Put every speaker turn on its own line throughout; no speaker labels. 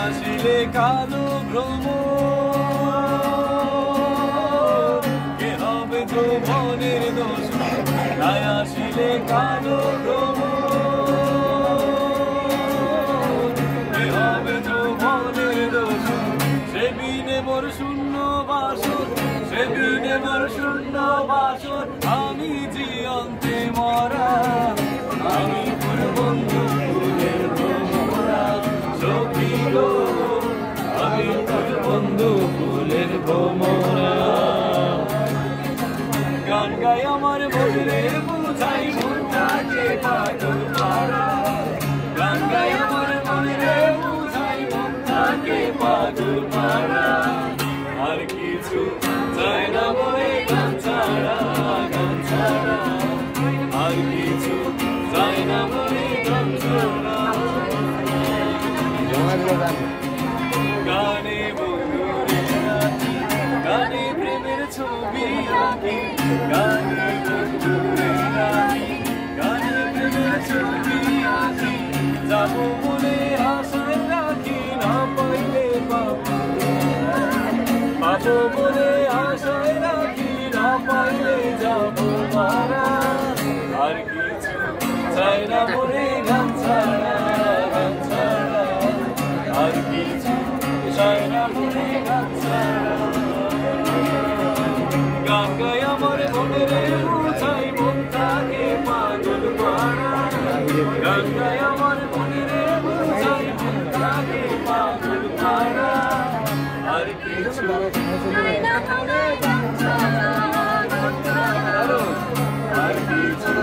আসিলে কালো ভ্রমর কে হবে যৌবনের দোষ নাই আসিলে কালো ভ্রমর কে হবে যৌবনের দোষ সে বিনে মোর শূন্য বাসর সে বিনে মোর শূন্য বাসর আমি জীবন্তে মরা আমি তোর বন্ধু ফুলের ভ্রমরা সখী গো আমি তোর বন্ধু ফুলের ভ্রমরা গান গাই আমার মনে বুঝাই মনটাকে পাগল পারা গান গাই আমার মনে বুঝাই মনটাকে পাগল পারা আর কিছু চাই না বলে গান ছাড়া আর কিছু চাই না বলে গান ছাড়া গানে বন্ধুরে রাখি গানে প্রেমের ছবি আঁকি গানে বন্ধুরে রাখি গানে প্রেমের ছবি আঁকি যাবো বলে আশায় রাখি না পাইলে পাবো বলে আশায় রাখি না পাইলে যাবো মারা আর কিছু চাই না বলে গান ছাড়া আর কিছু চাই না বলে গান ছাড়া গান গাই আমার মনে বুঝাই মনটাকে পাগল পারা গান গাই আমার মনে বুঝাই মনটাকে পাগল পারা আর কিছু চাই না বলে গান ছাড়া আর কিছু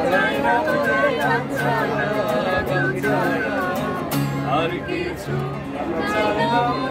চাই না বলে গান ছাড়া আর কিছু চাই না